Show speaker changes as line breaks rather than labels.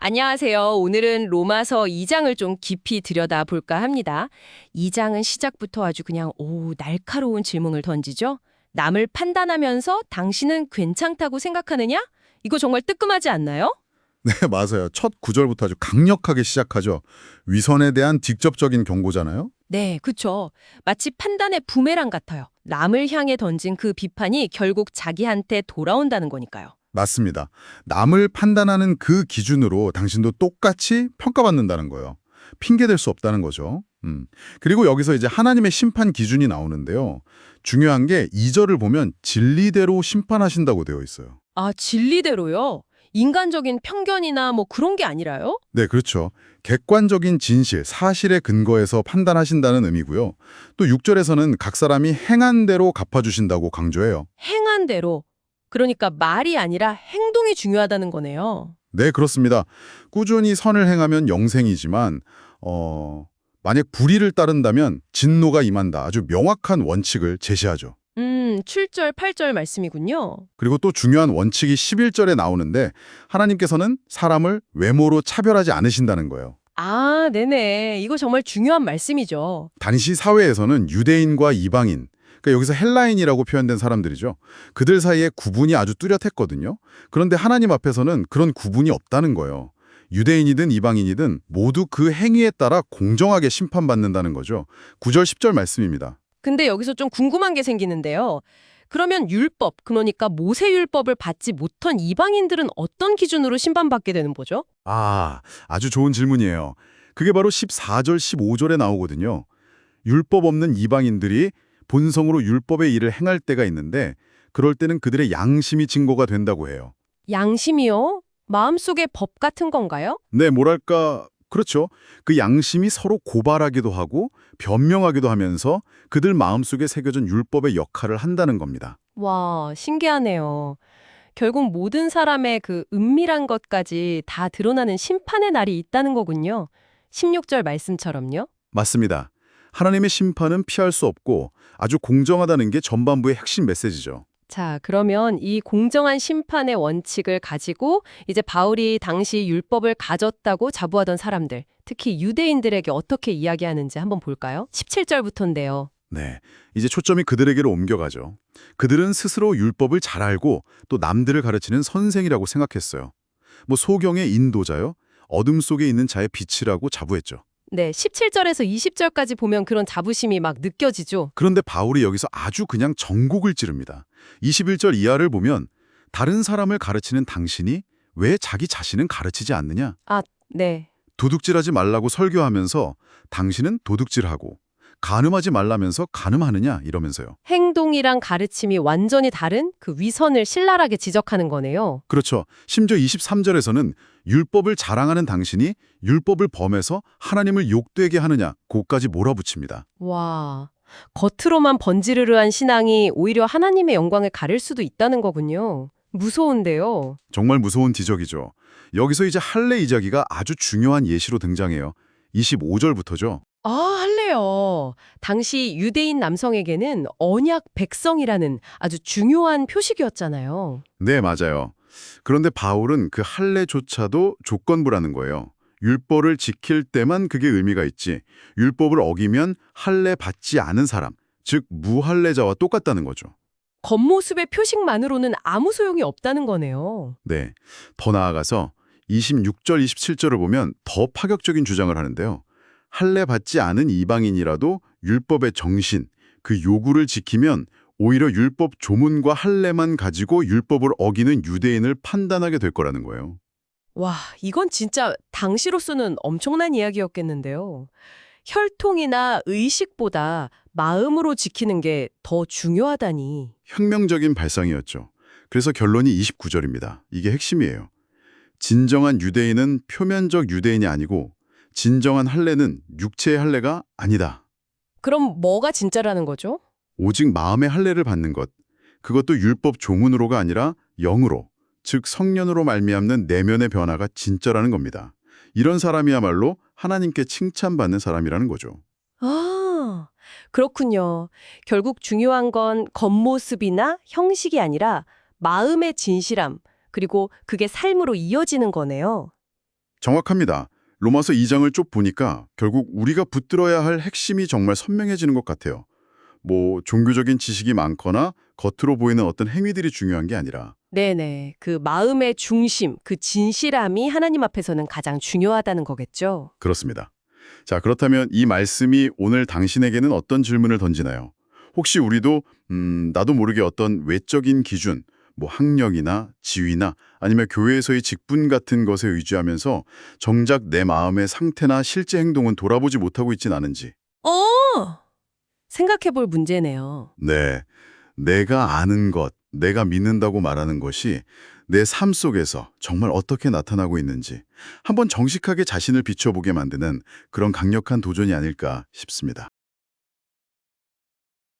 안녕하세요. 오늘은 로마서 2장을 좀 깊이 들여다볼까 합니다. 2장은 시작부터 아주 그냥 날카로운 질문을 던지죠. 남을 판단하면서 당신은 괜찮다고 생각하느냐? 이거 정말 뜨끔하지 않나요?
네, 맞아요. 첫 구절부터 아주 강력하게 시작하죠. 위선에 대한 직접적인 경고잖아요.
네, 그쵸. 마치 판단의 부메랑 같아요. 남을 향해 던진 그 비판이 결국 자기한테 돌아온다는 거니까요.
맞습니다. 남을 판단하는 그 기준으로 당신도 똑같이 평가받는다는 거예요. 핑계댈 수 없다는 거죠. 그리고 여기서 이제 하나님의 심판 기준이 나오는데요. 중요한 게 2절을 보면 진리대로 심판하신다고 되어 있어요.
아, 진리대로요? 인간적인 편견이나 뭐 그런 게 아니라요?
네, 그렇죠. 객관적인 진실, 사실에 근거해서 판단하신다는 의미고요. 또 6절에서는 각 사람이 행한 대로 갚아주신다고 강조해요.
행한 대로. 그러니까 말이 아니라 행동이 중요하다는 거네요.
네, 그렇습니다. 꾸준히 선을 행하면 영생이지만 만약 불의를 따른다면 진노가 임한다. 아주 명확한 원칙을 제시하죠.
7절, 8절 말씀이군요.
그리고 또 중요한 원칙이 11절에 나오는데 하나님께서는 사람을 외모로 차별하지 않으신다는 거예요.
아, 네네. 이거 정말 중요한 말씀이죠.
당시 사회에서는 유대인과 이방인, 그러니까 여기서 헬라인이라고 표현된 사람들이죠. 그들 사이에 구분이 아주 뚜렷했거든요. 그런데 하나님 앞에서는 그런 구분이 없다는 거예요. 유대인이든 이방인이든 모두 그 행위에 따라 공정하게 심판받는다는 거죠. 9절, 10절 말씀입니다.
근데 여기서 좀 궁금한 게 생기는데요. 그러면 율법, 그러니까 모세율법을 받지 못한 이방인들은 어떤 기준으로 심판받게 되는 거죠?
아주 좋은 질문이에요. 그게 바로 14절, 15절에 나오거든요. 율법 없는 이방인들이 본성으로 율법의 일을 행할 때가 있는데 그럴 때는 그들의 양심이 증거가 된다고 해요.
양심이요? 마음속의 법 같은 건가요?
네, 뭐랄까, 그렇죠. 그 양심이 서로 고발하기도 하고 변명하기도 하면서 그들 마음속에 새겨진 율법의 역할을 한다는 겁니다.
와, 신기하네요. 결국 모든 사람의 그 은밀한 것까지 다 드러나는 심판의 날이 있다는 거군요. 16절 말씀처럼요.
맞습니다. 하나님의 심판은 피할 수 없고 아주 공정하다는 게 전반부의 핵심 메시지죠.
자, 그러면 이 공정한 심판의 원칙을 가지고 이제 바울이 당시 율법을 가졌다고 자부하던 사람들, 특히 유대인들에게 어떻게 이야기하는지 한번 볼까요? 17절부터인데요.
네, 이제 초점이 그들에게로 옮겨가죠. 그들은 스스로 율법을 잘 알고 또 남들을 가르치는 선생이라고 생각했어요. 뭐 소경의 인도자요, 어둠 속에 있는 자의 빛이라고 자부했죠.
네, 17절에서 20절까지 보면 그런 자부심이 막 느껴지죠.
그런데 바울이 여기서 아주 그냥 정곡을 찌릅니다. 21절 이하를 보면 다른 사람을 가르치는 당신이 왜 자기 자신은 가르치지 않느냐?
아, 네.
도둑질하지 말라고 설교하면서 당신은 도둑질하고 간음하지 말라면서 간음하느냐 이러면서요.
행동이랑 가르침이 완전히 다른 그 위선을 신랄하게 지적하는 거네요.
그렇죠. 심지어 23절에서는 율법을 자랑하는 당신이 율법을 범해서 하나님을 욕되게 하느냐 고까지 몰아붙입니다.
와, 겉으로만 번지르르한 신앙이 오히려 하나님의 영광을 가릴 수도 있다는 거군요. 무서운데요.
정말 무서운 지적이죠. 여기서 이제 할례 이자기가 아주 중요한 예시로 등장해요. 25절부터죠.
아, 할래요. 당시 유대인 남성에게는 언약 백성이라는 아주 중요한 표식이었잖아요.
네, 맞아요. 그런데 바울은 그 할례조차도 조건부라는 거예요. 율법을 지킬 때만 그게 의미가 있지. 율법을 어기면 할례 받지 않은 사람, 즉 무할례자와 똑같다는 거죠.
겉모습의 표식만으로는 아무 소용이 없다는 거네요.
네. 더 나아가서 26절, 27절을 보면 더 파격적인 주장을 하는데요. 할례 받지 않은 이방인이라도 율법의 정신, 그 요구를 지키면 오히려 율법 조문과 할례만 가지고 율법을 어기는 유대인을 판단하게 될 거라는 거예요.
와, 이건 진짜 당시로서는 엄청난 이야기였겠는데요. 혈통이나 의식보다 마음으로 지키는 게 더 중요하다니.
혁명적인 발상이었죠. 그래서 결론이 29절입니다. 이게 핵심이에요. 진정한 유대인은 표면적 유대인이 아니고 진정한 할례는 육체의 할례가 아니다.
그럼 뭐가 진짜라는 거죠?
오직 마음의 할례를 받는 것. 그것도 율법 조문으로가 아니라 영으로, 즉 성령으로 말미암는 내면의 변화가 진짜라는 겁니다. 이런 사람이야말로 하나님께 칭찬받는 사람이라는 거죠.
아, 그렇군요. 결국 중요한 건 겉모습이나 형식이 아니라 마음의 진실함, 그리고 그게 삶으로 이어지는 거네요.
정확합니다. 로마서 2장을 쭉 보니까 결국 우리가 붙들어야 할 핵심이 정말 선명해지는 것 같아요. 뭐 종교적인 지식이 많거나 겉으로 보이는 어떤 행위들이 중요한 게 아니라
네네. 그 마음의 중심, 그 진실함이 하나님 앞에서는 가장 중요하다는 거겠죠.
그렇습니다. 자, 그렇다면 이 말씀이 오늘 당신에게는 어떤 질문을 던지나요? 혹시 우리도 나도 모르게 어떤 외적인 기준, 뭐 학력이나 지위나 아니면 교회에서의 직분 같은 것에 의지하면서 정작 내 마음의 상태나 실제 행동은 돌아보지 못하고 있진 않은지.
생각해 볼 문제네요.
네, 내가 아는 것, 내가 믿는다고 말하는 것이 내 삶 속에서 정말 어떻게 나타나고 있는지 한번 정직하게 자신을 비춰보게 만드는 그런 강력한 도전이 아닐까 싶습니다.